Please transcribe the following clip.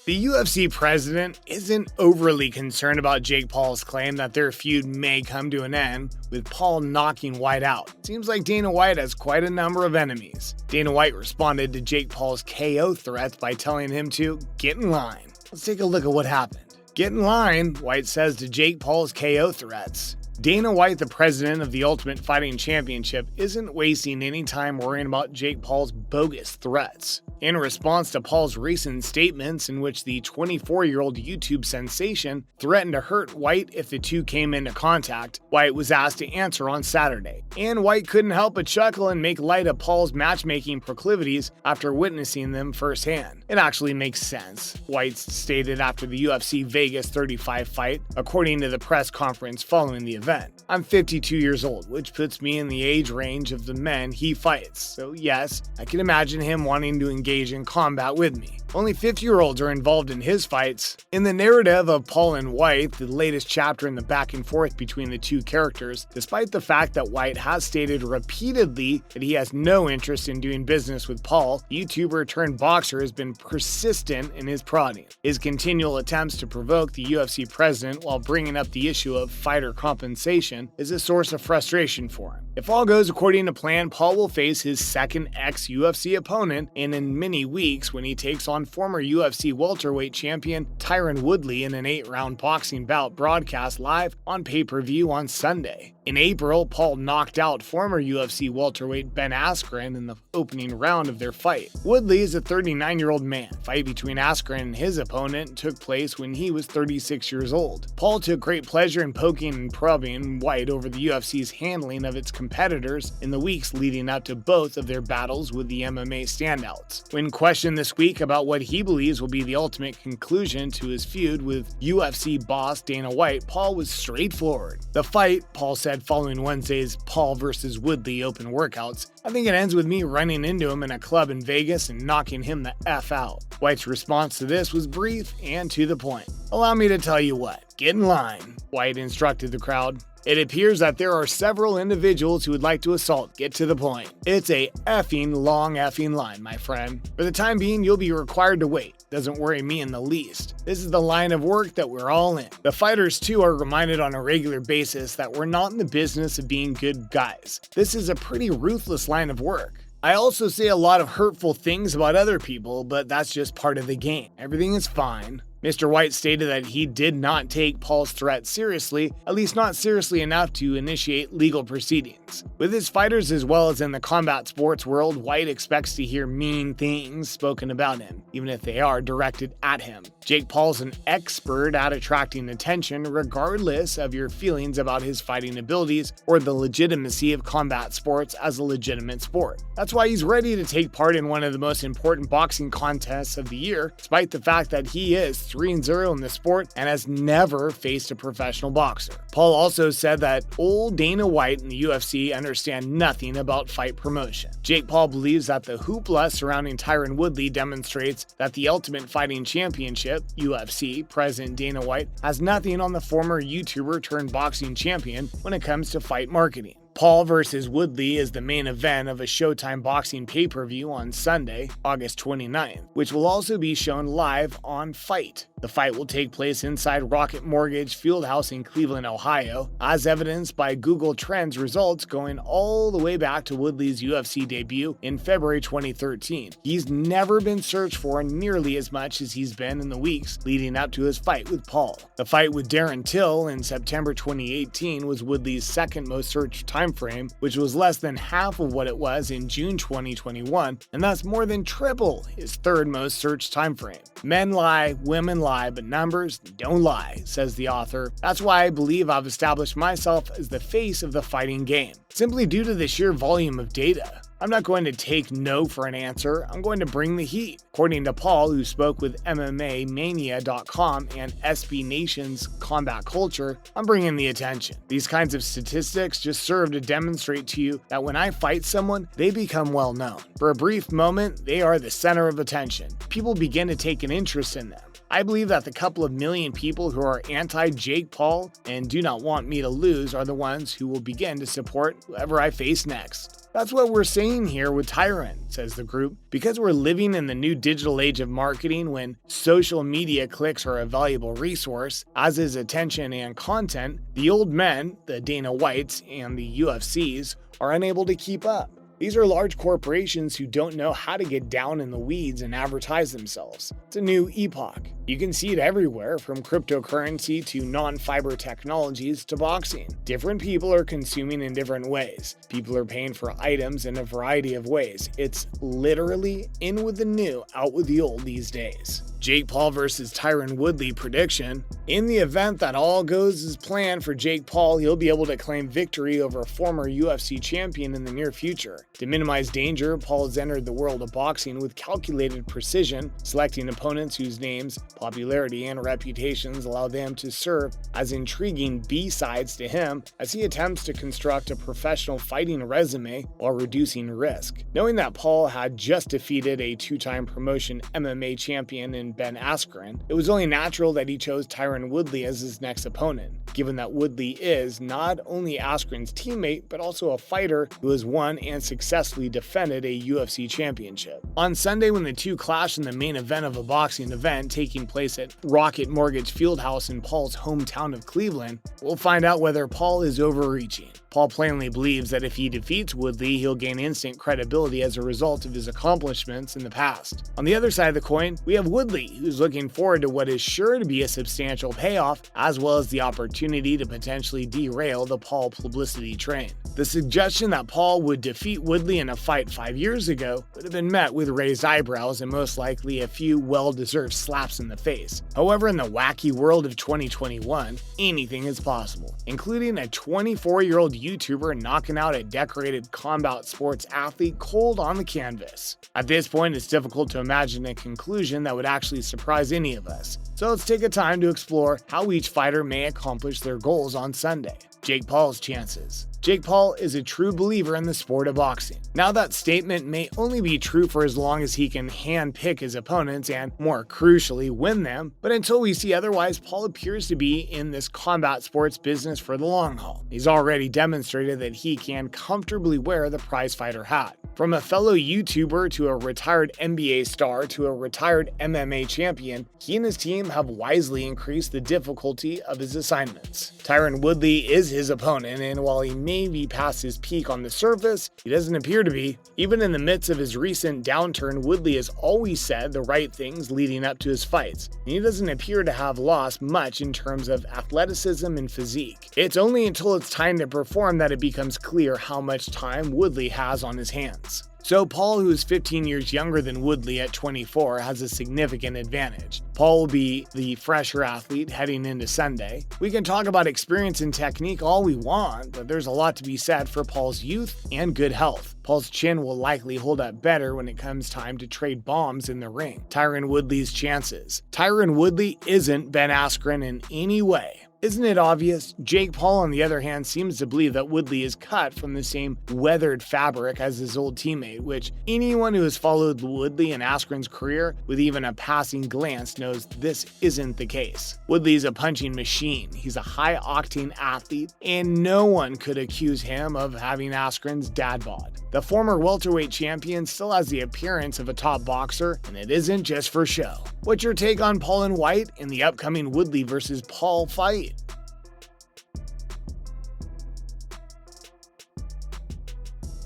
The UFC president isn't overly concerned about Jake Paul's claim that their feud may come to an end, with Paul knocking White out. Seems like Dana White has quite a number of enemies. Dana White responded to Jake Paul's KO threats by telling him to get in line. Let's take a look at what happened. Get in line, White says to Jake Paul's KO threats. Dana White, the president of the Ultimate Fighting Championship, isn't wasting any time worrying about Jake Paul's bogus threats. In response to Paul's recent statements in which the 24-year-old YouTube sensation threatened to hurt White if the two came into contact, White was asked to answer on Saturday. And White couldn't help but chuckle and make light of Paul's matchmaking proclivities after witnessing them firsthand. It actually makes sense, White stated after the UFC Vegas 35 fight, according to the press conference following the event. I'm 52 years old, which puts me in the age range of the men he fights. So yes, I can imagine him wanting to engage in combat with me. Only 50-year-olds are involved in his fights. In the narrative of Paul and White, the latest chapter in the back and forth between the two characters, despite the fact that White has stated repeatedly that he has no interest in doing business with Paul, YouTuber turned boxer has been persistent in his prodding. His continual attempts to provoke the UFC president while bringing up the issue of fighter compensation is a source of frustration for him. If all goes according to plan, Paul will face his second ex-UFC opponent in many weeks when he takes on former UFC welterweight champion Tyron Woodley in an 8-round boxing bout broadcast live on pay-per-view on Sunday. In April, Paul knocked out former UFC welterweight Ben Askren in the opening round of their fight. Woodley is a 39-year-old man. The fight between Askren and his opponent took place when he was 36 years old. Paul took great pleasure in poking and probing White over the UFC's handling of its competitors in the weeks leading up to both of their battles with the MMA standouts. When questioned this week about what he believes will be the ultimate conclusion to his feud with UFC boss Dana White, Paul was straightforward. The fight, Paul said following Wednesday's Paul vs. Woodley open workouts, I think it ends with me running into him in a club in Vegas and knocking him the F out. White's response to this was brief and to the point. Allow me to tell you what, get in line, White instructed the crowd. It appears that there are several individuals who would like to assault. Get to the point. It's a long line, my friend. For the time being, you'll be required to wait. Doesn't worry me in the least. This is the line of work that we're all in. The fighters, too, are reminded on a regular basis that we're not in the business of being good guys. This is a pretty ruthless line of work. I also say a lot of hurtful things about other people, but that's just part of the game. Everything is fine. Mr. White stated that he did not take Paul's threat seriously, at least not seriously enough to initiate legal proceedings. With his fighters as well as in the combat sports world, White expects to hear mean things spoken about him, even if they are directed at him. Jake Paul's an expert at attracting attention regardless of your feelings about his fighting abilities or the legitimacy of combat sports as a legitimate sport. That's why he's ready to take part in one of the most important boxing contests of the year, despite the fact that he is 3-0 in the sport and has never faced a professional boxer. Paul also said that old Dana White and the UFC understand nothing about fight promotion. Jake Paul believes that the hoopla surrounding Tyron Woodley demonstrates that the Ultimate Fighting Championship, UFC, President Dana White, has nothing on the former YouTuber turned boxing champion when it comes to fight marketing. Paul vs. Woodley is the main event of a Showtime boxing pay-per-view on Sunday, August 29th, which will also be shown live on Fight. The fight will take place inside Rocket Mortgage Fieldhouse in Cleveland, Ohio, as evidenced by Google Trends results going all the way back to Woodley's UFC debut in February 2013. He's never been searched for nearly as much as he's been in the weeks leading up to his fight with Paul. The fight with Darren Till in September 2018 was Woodley's second most searched time frame, which was less than half of what it was in June 2021, and thus more than triple his third most searched time frame. Men lie, women lie, but numbers don't lie, says the author. That's why I believe I've established myself as the face of the fighting game, simply due to the sheer volume of data. I'm not going to take no for an answer, I'm going to bring the heat. According to Paul, who spoke with MMAmania.com and SB Nation's Combat Culture, I'm bringing the attention. These kinds of statistics just serve to demonstrate to you that when I fight someone, they become well known. For a brief moment, they are the center of attention. People begin to take an interest in them. I believe that the couple of million people who are anti-Jake Paul and do not want me to lose are the ones who will begin to support whoever I face next. That's what we're saying here with Tyron, says the group. Because we're living in the new digital age of marketing when social media clicks are a valuable resource, as is attention and content, the old men, the Dana Whites and the UFCs, are unable to keep up. These are large corporations who don't know how to get down in the weeds and advertise themselves. It's a new epoch. You can see it everywhere, from cryptocurrency to non-fiber technologies to boxing. Different people are consuming in different ways. People are paying for items in a variety of ways. It's literally in with the new, out with the old these days. Jake Paul versus Tyron Woodley prediction. In the event that all goes as planned for Jake Paul, he'll be able to claim victory over a former UFC champion in the near future. To minimize danger, Paul has entered the world of boxing with calculated precision, selecting opponents whose names, popularity, and reputations allow them to serve as intriguing B-sides to him as he attempts to construct a professional fighting resume while reducing risk. Knowing that Paul had just defeated a two-time promotion MMA champion in Ben Askren, it was only natural that he chose Tyron Woodley as his next opponent, given that Woodley is not only Askren's teammate, but also a fighter who has won and successfully defended a UFC championship. On Sunday, when the two clash in the main event of a boxing event taking place at Rocket Mortgage Fieldhouse in Paul's hometown of Cleveland, we'll find out whether Paul is overreaching. Paul plainly believes that if he defeats Woodley, he'll gain instant credibility as a result of his accomplishments in the past. On the other side of the coin, we have Woodley, who's looking forward to what is sure to be a substantial payoff, as well as the opportunity to potentially derail the Paul publicity train. The suggestion that Paul would defeat Woodley in a fight 5 years ago would have been met with raised eyebrows and most likely a few well-deserved slaps in the face. However, in the wacky world of 2021, anything is possible, including a 24-year-old YouTuber knocking out a decorated combat sports athlete cold on the canvas. At this point, it's difficult to imagine a conclusion that would actually surprise any of us. So let's take a time to explore how each fighter may accomplish their goals on Sunday. Jake Paul's chances. Jake Paul is a true believer in the sport of boxing. Now, that statement may only be true for as long as he can hand-pick his opponents and, more crucially, win them, but until we see otherwise, Paul appears to be in this combat sports business for the long haul. He's already demonstrated that he can comfortably wear the prizefighter hat. From a fellow YouTuber to a retired NBA star to a retired MMA champion, he and his team have wisely increased the difficulty of his assignments. Tyron Woodley is his opponent, and while he may be past his peak on the surface, he doesn't appear to be. Even in the midst of his recent downturn, Woodley has always said the right things leading up to his fights, and he doesn't appear to have lost much in terms of athleticism and physique. It's only until it's time to perform that it becomes clear how much time Woodley has on his hands. So Paul, who is 15 years younger than Woodley at 24, has a significant advantage. Paul will be the fresher athlete heading into Sunday. We can talk about experience and technique all we want, but there's a lot to be said for Paul's youth and good health. Paul's chin will likely hold up better when it comes time to trade bombs in the ring. Tyron Woodley's chances. Tyron Woodley isn't Ben Askren in any way. Isn't it obvious? Jake Paul, on the other hand, seems to believe that Woodley is cut from the same weathered fabric as his old teammate, which anyone who has followed Woodley and Askren's career with even a passing glance knows this isn't the case. Woodley's a punching machine, he's a high-octane athlete, and no one could accuse him of having Askren's dad bod. The former welterweight champion still has the appearance of a top boxer, and it isn't just for show. What's your take on Paul and White in the upcoming Woodley versus Paul fight?